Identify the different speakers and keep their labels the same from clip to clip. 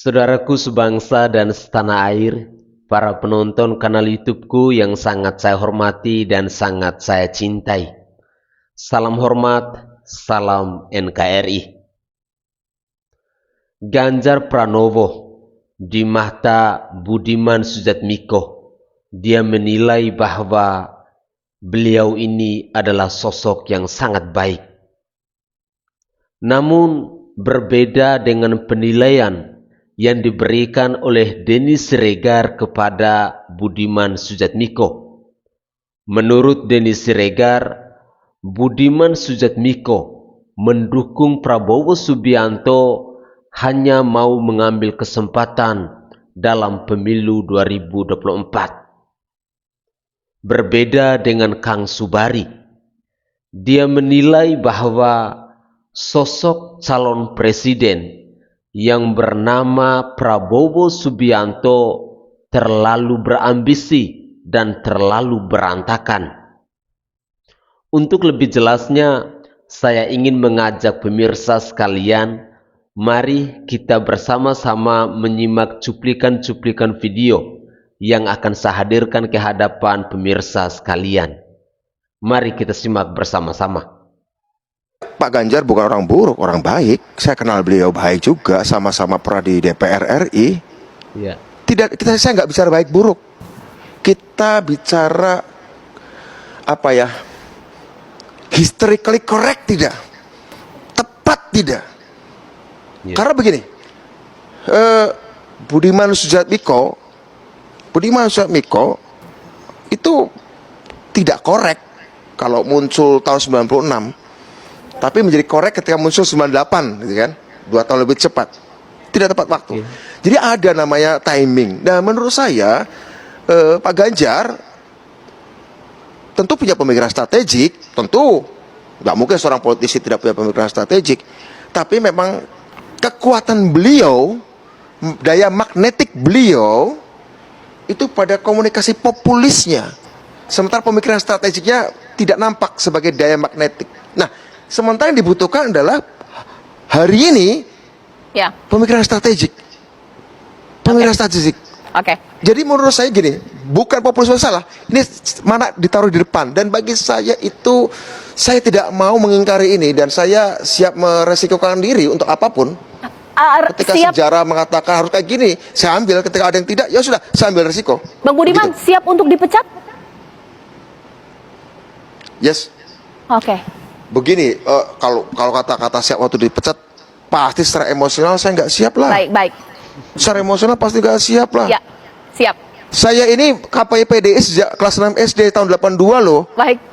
Speaker 1: Saudaraku sebangsa dan setanah air, para penonton kanal YouTube-ku yang sangat saya hormati dan sangat saya cintai. Salam hormat, salam NKRI. Ganjar Pranowo di mata Budiman Sujatmiko, dia menilai bahwa beliau ini adalah sosok yang sangat baik. Namun berbeda dengan penilaian yang diberikan oleh Denny Siregar kepada Budiman Sujatmiko. Menurut Denny Siregar, Budiman Sujatmiko mendukung Prabowo Subianto hanya mau mengambil kesempatan dalam pemilu 2024. Berbeda dengan Kang Subari, dia menilai bahwa sosok calon presiden yang bernama Prabowo Subianto terlalu berambisi dan terlalu berantakan. Untuk lebih jelasnya, saya ingin mengajak pemirsa sekalian, mari kita bersama-sama menyimak cuplikan-cuplikan video yang akan saya hadirkan ke hadapan pemirsa sekalian. Mari kita simak bersama-sama.
Speaker 2: Pak Ganjar bukan orang buruk, orang baik. Saya kenal beliau baik juga, sama-sama pernah di DPR RI.
Speaker 1: Ya.
Speaker 2: Saya nggak bicara baik buruk. Kita bicara apa ya? Historically correct tidak? Tepat tidak?
Speaker 1: Ya.
Speaker 2: Karena begini, Budiman Sujatmiko itu tidak korek kalau muncul tahun 96. Tapi menjadi korek ketika muncul 98, gitu kan? 2 tahun lebih cepat. Tidak tepat waktu. Jadi ada namanya timing. Nah, menurut saya Pak Ganjar tentu punya pemikiran strategik. Tentu nggak mungkin seorang politisi tidak punya pemikiran strategik. Tapi memang kekuatan beliau, daya magnetik beliau itu pada komunikasi populisnya. Sementara pemikiran strategiknya tidak nampak sebagai daya magnetik. Nah, sementara yang dibutuhkan adalah hari ini pemikiran strategik. Pemikiran strategik.
Speaker 3: Oke.
Speaker 2: Jadi menurut saya gini, bukan populisme salah. Ini mana ditaruh di depan. Dan bagi saya itu, saya tidak mau mengingkari ini. Dan saya siap meresikokan diri untuk apapun. Ketika sejarah mengatakan harus kayak gini, saya ambil. Ketika ada yang tidak, ya sudah, saya ambil resiko.
Speaker 3: Bang Budiman,
Speaker 2: Begitu.
Speaker 3: siap untuk dipecat?
Speaker 2: Yes.
Speaker 3: Oke.
Speaker 2: Begini, kalau kata-kata siap waktu dipecat, pasti secara emosional saya nggak siap lah.
Speaker 3: Baik.
Speaker 2: Secara emosional pasti nggak siap lah.
Speaker 3: Ya, siap.
Speaker 2: Saya ini KPI PDI sejak kelas 6 SD tahun 82 loh.
Speaker 3: Baik.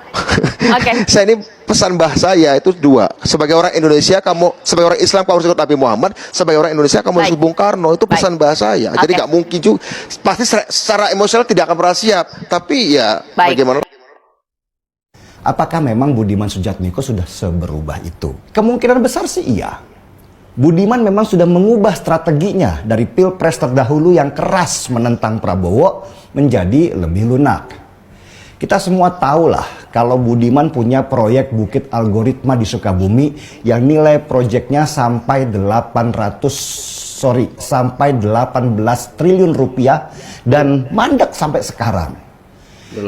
Speaker 3: Oke.
Speaker 2: Saya ini pesan mbah saya itu 2. Sebagai orang Indonesia kamu, sebagai orang Islam kamu harus ikut Nabi Muhammad. Sebagai orang Indonesia kamu harus ikut Bung Karno. Itu pesan mbah saya. Jadi nggak mungkin juga. Pasti secara emosional tidak akan pernah siap. Tapi ya bagaimana?
Speaker 4: Apakah memang Budiman Sujatmiko sudah seberubah itu? Kemungkinan besar sih iya. Budiman memang sudah mengubah strateginya dari pilpres terdahulu yang keras menentang Prabowo menjadi lebih lunak. Kita semua tahulah kalau Budiman punya proyek Bukit Algoritma di Sukabumi yang nilai proyeknya sampai 18 triliun rupiah dan mandek sampai sekarang.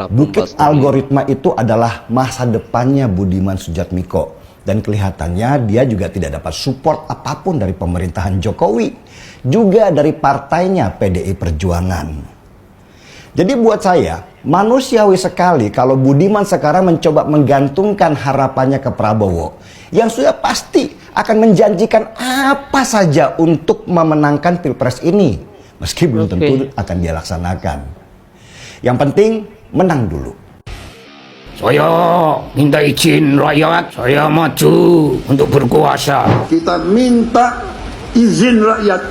Speaker 4: Bukit Algoritma itu adalah masa depannya Budiman Sujatmiko. Dan kelihatannya dia juga tidak dapat support apapun dari pemerintahan Jokowi. Juga dari partainya PDI Perjuangan. Jadi buat saya, manusiawi sekali kalau Budiman sekarang mencoba menggantungkan harapannya ke Prabowo. Yang sudah pasti akan menjanjikan apa saja untuk memenangkan pilpres ini. Meski belum tentu akan dia laksanakan. Yang penting menang dulu.
Speaker 5: Saya minta izin rakyat, saya maju untuk berkuasa.
Speaker 6: Kita minta izin rakyat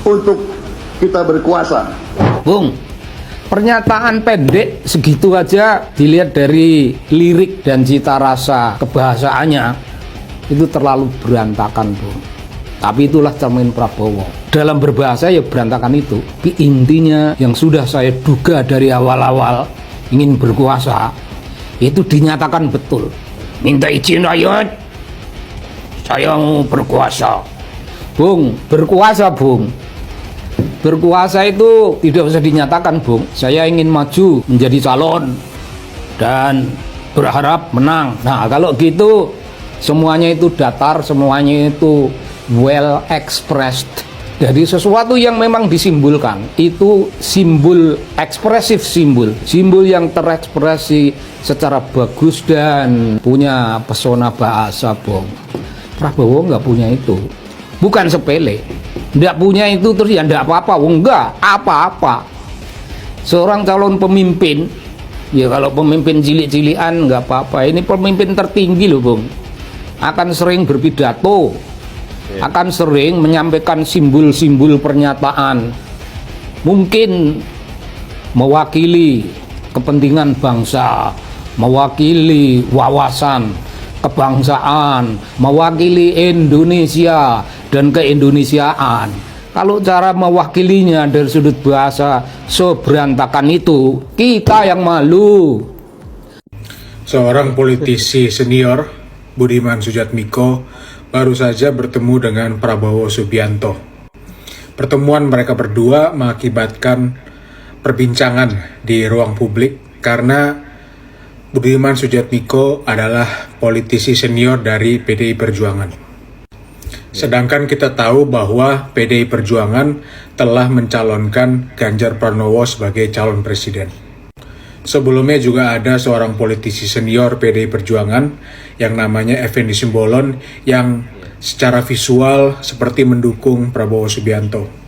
Speaker 6: untuk kita berkuasa.
Speaker 5: Bung, pernyataan pendek segitu aja dilihat dari lirik dan cita rasa kebahasaannya itu terlalu berantakan, Bung. Tapi itulah cermin Prabowo. Dalam berbahasa ya berantakan itu. Tapi intinya yang sudah saya duga dari awal-awal ingin berkuasa itu dinyatakan betul. Minta izin rakyat, saya mau berkuasa. Bung, berkuasa Bung. Berkuasa itu tidak usah dinyatakan, Bung. Saya ingin maju menjadi calon dan berharap menang. Nah, kalau gitu semuanya itu datar, semuanya itu well expressed. Jadi sesuatu yang memang disimbolkan itu simbol ekspresif, simbol yang terekspresi secara bagus dan punya pesona bahasa, Bung. Prabowo nggak punya itu, bukan sepele. Nggak punya itu terus ya nggak apa-apa, enggak apa-apa. Seorang calon pemimpin, ya kalau pemimpin cilik-cilian nggak apa-apa. Ini pemimpin tertinggi loh, Bung. Akan sering berpidato, akan sering menyampaikan simbol-simbol pernyataan. Mungkin mewakili kepentingan bangsa, mewakili wawasan kebangsaan, mewakili Indonesia dan keindonesiaan. Kalau cara mewakilinya dari sudut bahasa seberantakan itu, kita yang malu.
Speaker 7: Seorang politisi senior, Budiman Sujatmiko, baru saja bertemu dengan Prabowo Subianto. Pertemuan mereka berdua mengakibatkan perbincangan di ruang publik karena Budiman Sujatmiko adalah politisi senior dari PDI Perjuangan. Sedangkan kita tahu bahwa PDI Perjuangan telah mencalonkan Ganjar Pranowo sebagai calon presiden. Sebelumnya juga ada seorang politisi senior PDI Perjuangan yang namanya Effendi Simbolon yang secara visual seperti mendukung Prabowo Subianto.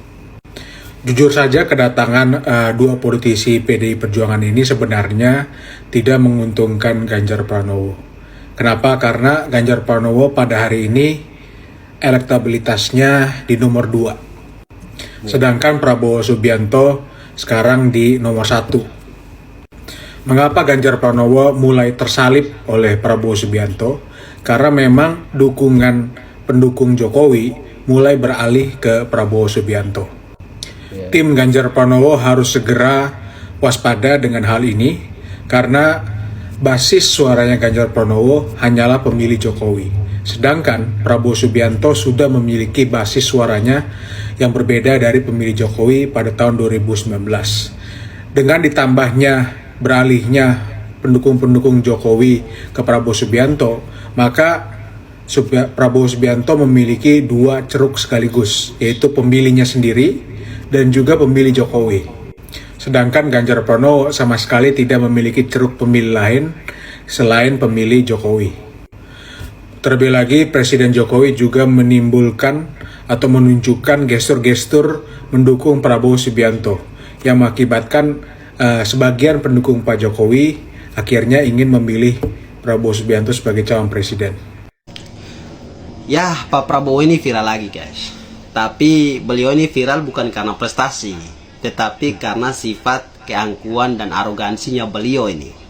Speaker 7: Jujur saja kedatangan dua politisi PDI Perjuangan ini sebenarnya tidak menguntungkan Ganjar Pranowo. Kenapa? Karena Ganjar Pranowo pada hari ini elektabilitasnya di nomor 2. Sedangkan Prabowo Subianto sekarang di nomor 1. Mengapa Ganjar Pranowo mulai tersalib oleh Prabowo Subianto? Karena memang dukungan pendukung Jokowi mulai beralih ke Prabowo Subianto. Tim Ganjar Pranowo harus segera waspada dengan hal ini karena basis suaranya Ganjar Pranowo hanyalah pemilih Jokowi. Sedangkan Prabowo Subianto sudah memiliki basis suaranya yang berbeda dari pemilih Jokowi pada tahun 2019. Dengan ditambahnya beralihnya pendukung-pendukung Jokowi ke Prabowo Subianto, maka Prabowo Subianto memiliki dua ceruk sekaligus, yaitu pemilihnya sendiri dan juga pemilih Jokowi. Sedangkan Ganjar Pranowo sama sekali tidak memiliki ceruk pemilih lain selain pemilih Jokowi. Terlebih lagi, Presiden Jokowi juga menimbulkan atau menunjukkan gestur-gestur mendukung Prabowo Subianto yang mengakibatkan sebagian pendukung Pak Jokowi akhirnya ingin memilih Prabowo Subianto sebagai calon presiden.
Speaker 8: Ya, Pak Prabowo ini viral lagi, guys. Tapi beliau ini viral bukan karena prestasi, tetapi karena sifat keangkuhan dan arogansinya beliau ini.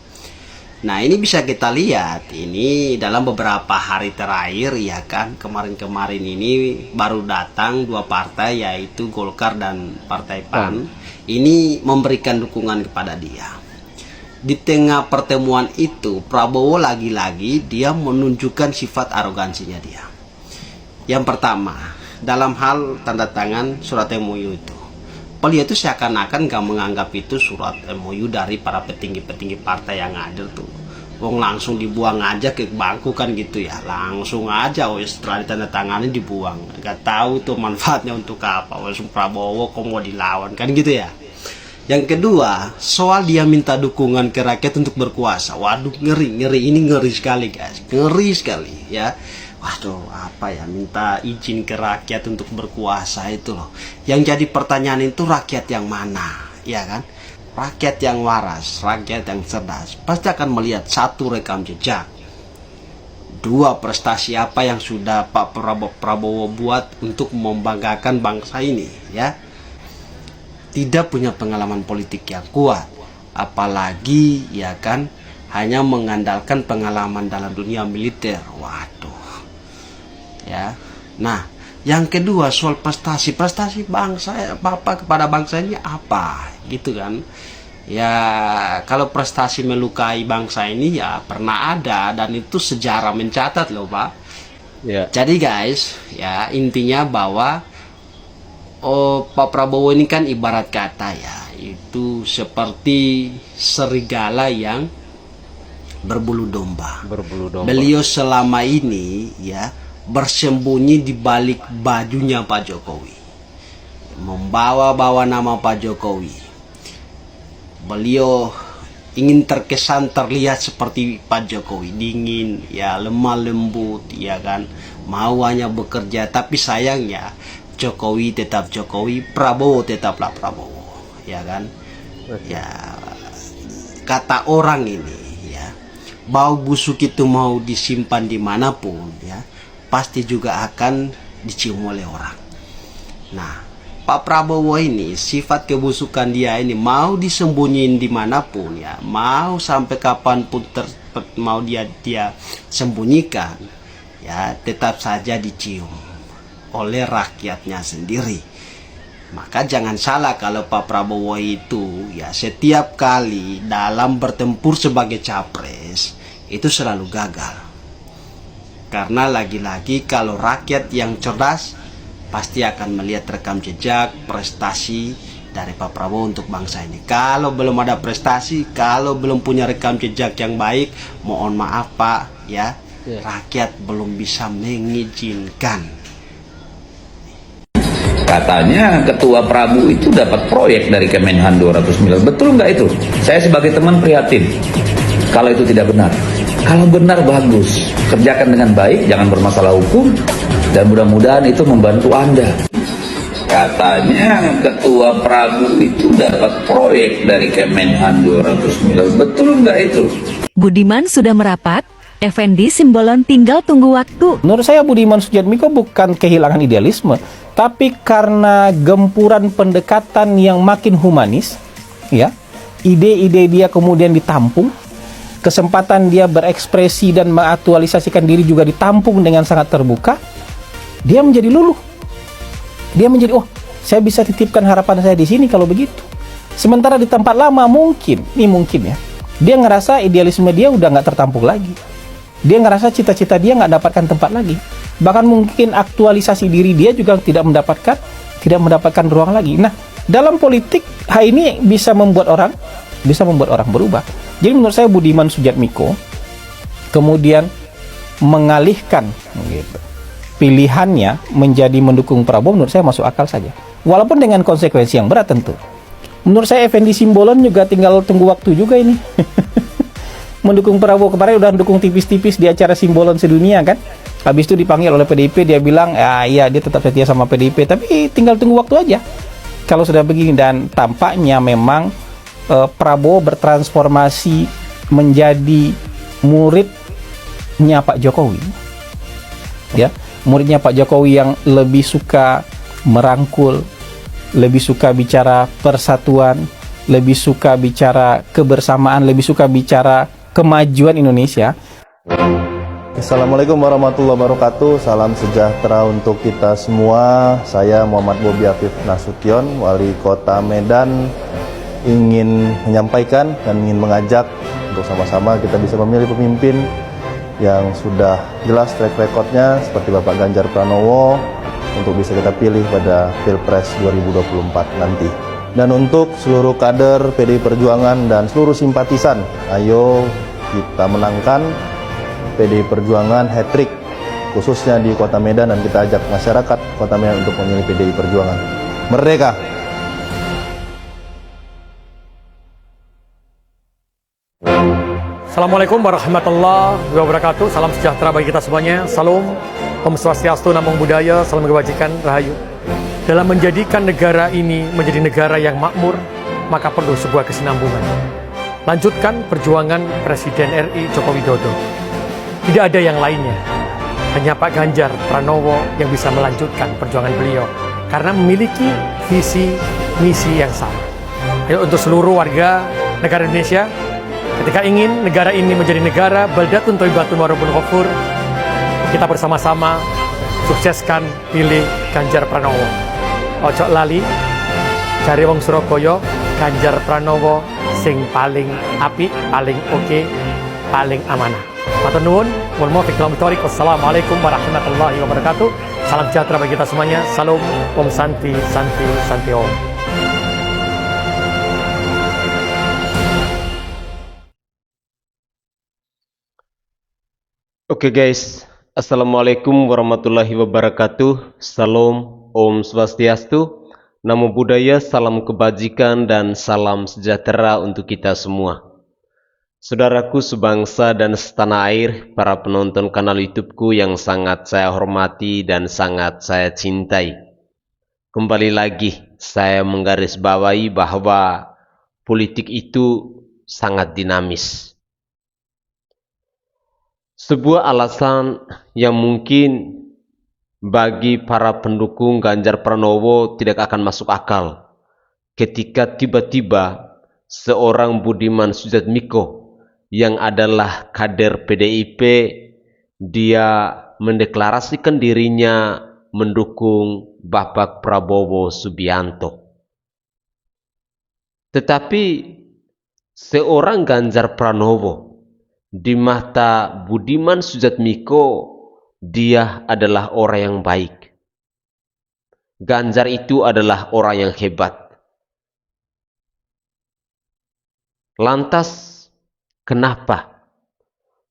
Speaker 8: Nah, ini bisa kita lihat ini dalam beberapa hari terakhir, ya kan, kemarin-kemarin ini baru datang dua partai yaitu Golkar dan Partai PAN ini memberikan dukungan kepada dia. Di tengah pertemuan itu, Prabowo lagi-lagi dia menunjukkan sifat arogansinya dia. Yang pertama, dalam hal tanda tangan surat MOU itu, beliau itu seakan-akan gak menganggap itu surat MOU dari para petinggi-petinggi partai yang ada tuh. Wong langsung dibuang aja ke bangku kan gitu ya, langsung aja setelah ditandatangani dibuang. Gak tahu tuh manfaatnya untuk apa. Langsung Prabowo kok mau dilawan kan gitu ya. Yang kedua, soal dia minta dukungan ke rakyat untuk berkuasa. Waduh, ngeri ini ngeri sekali, guys, ngeri sekali ya. Waduh, apa ya, minta izin ke rakyat untuk berkuasa itu loh. Yang jadi pertanyaan itu rakyat yang mana, ya kan? Rakyat yang waras, rakyat yang cerdas pasti akan melihat satu, rekam jejak, dua, prestasi apa yang sudah Pak Prabowo buat untuk membanggakan bangsa ini, ya. Tidak punya pengalaman politik yang kuat, apalagi ya kan hanya mengandalkan pengalaman dalam dunia militer. Waduh. Ya. Nah, yang kedua soal prestasi bangsa apa kepada bangsa ini apa gitu kan. Ya, kalau prestasi melukai bangsa ini ya pernah ada dan itu sejarah mencatat loh, Pak.
Speaker 1: Ya.
Speaker 8: Jadi guys, ya intinya bahwa Pak Prabowo ini kan ibarat kata ya, itu seperti serigala yang berbulu domba. Beliau selama ini ya bersembunyi di balik bajunya Pak Jokowi, membawa-bawa nama Pak Jokowi. Beliau ingin terkesan terlihat seperti Pak Jokowi, dingin, ya lemah lembut, ya kan, mau hanya bekerja. Tapi sayangnya Jokowi tetap Jokowi, Prabowo tetaplah Prabowo, ya kan. Ya kata orang ini ya, bau busuk itu mau disimpan dimanapun ya, pasti juga akan dicium oleh orang. Nah, Pak Prabowo ini sifat kebusukan dia ini mau disembunyiin dimanapun ya, mau sampai kapanpun mau dia sembunyikan ya, tetap saja dicium oleh rakyatnya sendiri. Maka jangan salah kalau Pak Prabowo itu ya setiap kali dalam bertempur sebagai capres itu selalu gagal. Karena lagi-lagi kalau rakyat yang cerdas pasti akan melihat rekam jejak prestasi dari Pak Prabowo untuk bangsa ini. Kalau belum ada prestasi, kalau belum punya rekam jejak yang baik, mohon maaf Pak ya, rakyat belum bisa mengizinkan.
Speaker 9: Katanya Ketua Prabu itu dapat proyek dari Kemenhan 200 miliar. Betul nggak itu? Saya sebagai teman prihatin kalau itu tidak benar. Kalau benar bagus, kerjakan dengan baik, jangan bermasalah hukum, dan mudah-mudahan itu membantu Anda. Katanya Ketua Prabu itu dapat proyek dari Kemenhan 200 miliar. Betul nggak itu?
Speaker 10: Budiman sudah merapat, Effendi Simbolon tinggal tunggu waktu.
Speaker 5: Menurut saya Budiman Sujatmiko bukan kehilangan idealisme, tapi karena gempuran pendekatan yang makin humanis, ya, ide-ide dia kemudian ditampung, kesempatan dia berekspresi dan mengaktualisasikan diri juga ditampung dengan sangat terbuka, dia menjadi luluh. Dia menjadi, oh, saya bisa titipkan harapan saya di sini kalau begitu. Sementara di tempat lama mungkin ya, dia ngerasa idealisme dia udah nggak tertampung lagi. Dia ngerasa cita-cita dia nggak dapatkan tempat lagi. Bahkan mungkin aktualisasi diri dia juga tidak mendapatkan ruang lagi. Nah, dalam politik hal ini bisa membuat orang berubah. Jadi menurut saya Budiman Sujatmiko kemudian mengalihkan gitu, pilihannya menjadi mendukung Prabowo, menurut saya masuk akal saja. Walaupun dengan konsekuensi yang berat tentu. Menurut saya Effendi Simbolon juga tinggal tunggu waktu juga ini. Mendukung Prabowo, kemarin udah mendukung tipis-tipis di acara Simbolon sedunia kan. Habis itu dipanggil oleh PDIP, dia bilang ya dia tetap setia sama PDIP, tapi tinggal tunggu waktu aja kalau sudah begini. Dan tampaknya memang Prabowo bertransformasi menjadi muridnya Pak Jokowi, ya, muridnya Pak Jokowi yang lebih suka merangkul, lebih suka bicara persatuan, lebih suka bicara kebersamaan, lebih suka bicara kemajuan Indonesia.
Speaker 11: Assalamualaikum warahmatullahi wabarakatuh. Salam sejahtera untuk kita semua. Saya Muhammad Bobi Afif Nasution, Wali Kota Medan, ingin menyampaikan dan ingin mengajak untuk sama-sama kita bisa memilih pemimpin yang sudah jelas track recordnya seperti Bapak Ganjar Pranowo untuk bisa kita pilih pada Pilpres 2024 nanti. Dan untuk seluruh kader PDI Perjuangan dan seluruh simpatisan, ayo kita menangkan PDI Perjuangan hat-trick khususnya di Kota Medan, dan kita ajak masyarakat Kota Medan untuk memilih PDI Perjuangan. Merdeka!
Speaker 12: Assalamualaikum warahmatullahi wabarakatuh. Salam sejahtera bagi kita semuanya. Salam, Om Swastiastu, Namo Buddhaya, salam kebajikan, rahayu. Dalam menjadikan negara ini menjadi negara yang makmur, maka perlu sebuah kesinambungan. Lanjutkan perjuangan Presiden RI Joko Widodo. Tidak ada yang lainnya. Hanya Pak Ganjar Pranowo yang bisa melanjutkan perjuangan beliau karena memiliki visi misi yang sama. Ayo untuk seluruh warga negara Indonesia, ketika ingin negara ini menjadi negara baldatun thayyibatun wa rabbun ghafur, kita bersama-sama sukseskan pilih Ganjar Pranowo. Ojo lali cari wong Surabaya, Ganjar Pranowo sing paling apik, paling oke, paling amanah. Matur nuwun, wal muwaffiq ila thoriq. Wassalamualaikum warahmatullahi wabarakatuh. Salam sejahtera bagi kita semuanya. Salam, Om Santi, Santi, Santi Om.
Speaker 1: Oke guys, Assalamualaikum warahmatullahi wabarakatuh. Salam, Om Swastiastu, Namo Buddhaya, salam kebajikan dan salam sejahtera untuk kita semua. Saudaraku sebangsa dan setanah air, para penonton kanal YouTubeku yang sangat saya hormati dan sangat saya cintai. Kembali lagi saya menggarisbawahi bahwa politik itu sangat dinamis. Sebuah alasan yang mungkin bagi para pendukung Ganjar Pranowo tidak akan masuk akal ketika tiba-tiba seorang Budiman Sujatmiko yang adalah kader PDIP, dia mendeklarasikan dirinya mendukung Bapak Prabowo Subianto. Tetapi seorang Ganjar Pranowo di mata Budiman Sujatmiko, dia adalah orang yang baik. Ganjar itu adalah orang yang hebat. Lantas, kenapa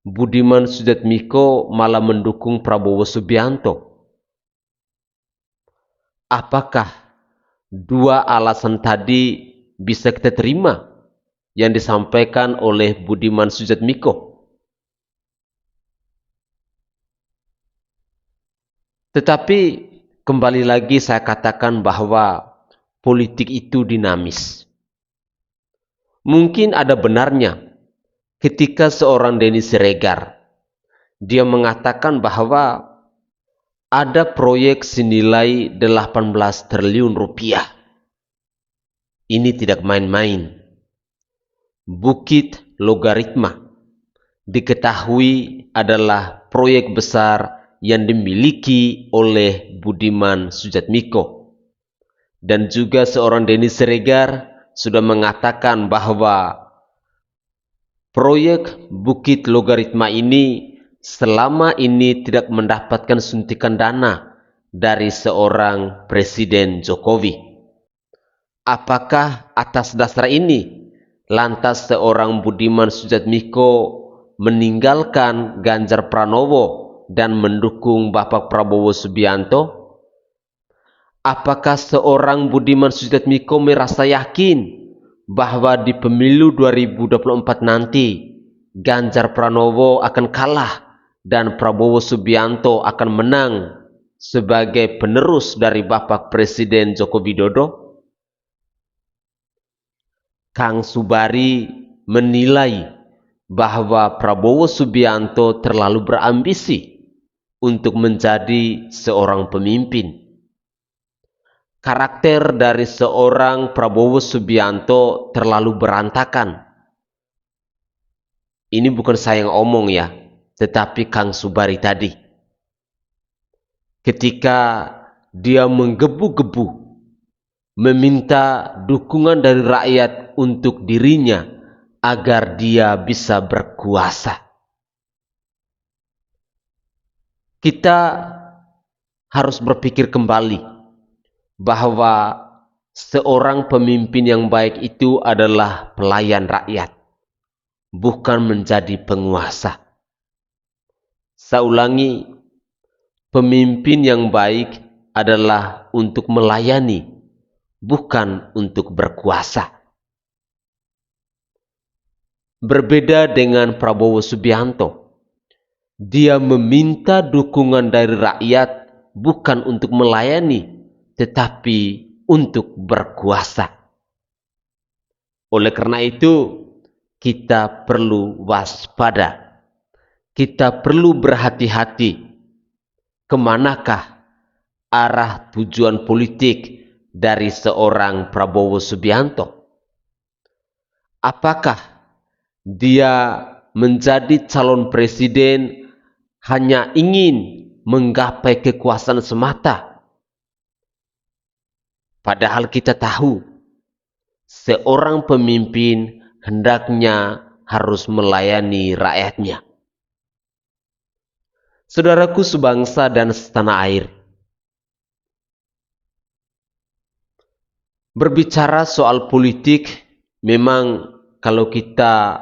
Speaker 1: Budiman Sujatmiko malah mendukung Prabowo Subianto? Apakah dua alasan tadi bisa kita terima yang disampaikan oleh Budiman Sujatmiko? Tetapi kembali lagi saya katakan bahwa politik itu dinamis. Mungkin ada benarnya ketika seorang Denny Siregar, dia mengatakan bahwa ada proyek senilai 18 triliun rupiah. Ini tidak main-main. Bukit Logaritma diketahui adalah proyek besar yang dimiliki oleh Budiman Sujatmiko. Dan juga seorang Denny Siregar sudah mengatakan bahwa proyek Bukit Logaritma ini selama ini tidak mendapatkan suntikan dana dari seorang Presiden Jokowi. Apakah atas dasar ini lantas seorang Budiman Sujatmiko meninggalkan Ganjar Pranowo dan mendukung Bapak Prabowo Subianto? Apakah seorang Budiman Sujatmiko merasa yakin bahwa di pemilu 2024 nanti Ganjar Pranowo akan kalah dan Prabowo Subianto akan menang sebagai penerus dari Bapak Presiden Joko Widodo? Kang Subari menilai bahwa Prabowo Subianto terlalu berambisi untuk menjadi seorang pemimpin. Karakter dari seorang Prabowo Subianto terlalu berantakan. Ini bukan saya yang omong ya, tetapi Kang Subari tadi. Ketika dia menggebu-gebu meminta dukungan dari rakyat untuk dirinya agar dia bisa berkuasa. Kita harus berpikir kembali bahwa seorang pemimpin yang baik itu adalah pelayan rakyat, bukan menjadi penguasa. Saya ulangi, pemimpin yang baik adalah untuk melayani, bukan untuk berkuasa. Berbeda dengan Prabowo Subianto. Dia meminta dukungan dari rakyat bukan untuk melayani, tetapi untuk berkuasa. Oleh karena itu, kita perlu waspada. Kita perlu berhati-hati. Kemanakah arah tujuan politik dari seorang Prabowo Subianto? Apakah dia menjadi calon presiden hanya ingin menggapai kekuasaan semata? Padahal kita tahu seorang pemimpin hendaknya harus melayani rakyatnya. Saudaraku sebangsa dan setanah air, Berbicara soal politik, memang kalau kita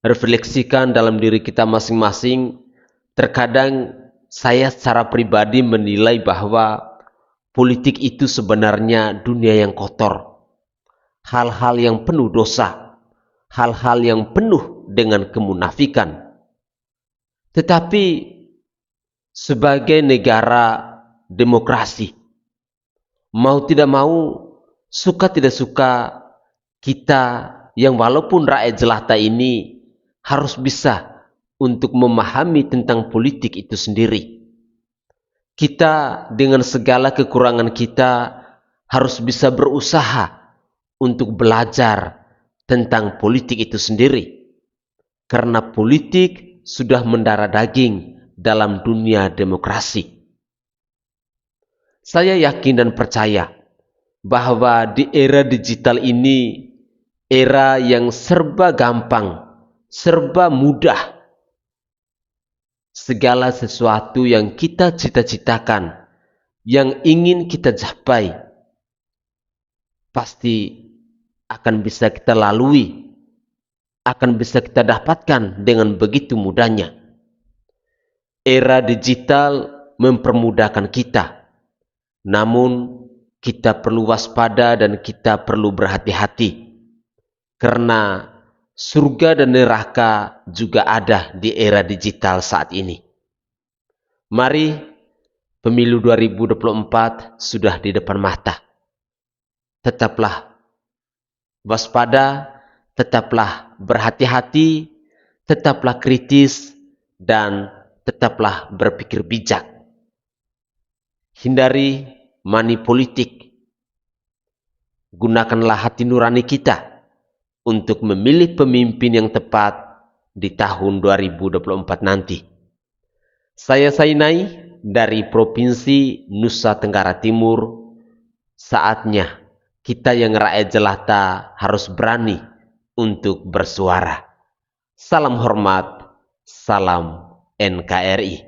Speaker 1: refleksikan dalam diri kita masing-masing, terkadang saya secara pribadi menilai bahwa politik itu sebenarnya dunia yang kotor. Hal-hal yang penuh dosa, hal-hal yang penuh dengan kemunafikan. Tetapi sebagai negara demokrasi, mau tidak mau, suka tidak suka, kita yang walaupun rakyat jelata ini harus bisa untuk memahami tentang politik itu sendiri. Kita dengan segala kekurangan kita harus bisa berusaha untuk belajar tentang politik itu sendiri. Karena politik sudah mendarah daging dalam dunia demokrasi. Saya yakin dan percaya bahwa di era digital ini, era yang serba gampang, serba mudah, segala sesuatu yang kita cita-citakan, yang ingin kita capai, pasti akan bisa kita lalui, akan bisa kita dapatkan dengan begitu mudahnya. Era digital mempermudahkan kita, namun kita perlu waspada dan kita perlu berhati-hati, karena surga dan neraka juga ada di era digital saat ini. Mari, pemilu 2024 sudah di depan mata. Tetaplah waspada, tetaplah berhati-hati, tetaplah kritis, dan tetaplah berpikir bijak. Hindari money politik. Gunakanlah hati nurani kita untuk memilih pemimpin yang tepat di tahun 2024 nanti. Saya Sainai dari Provinsi Nusa Tenggara Timur. Saatnya kita yang rakyat jelata harus berani untuk bersuara. Salam hormat, salam NKRI.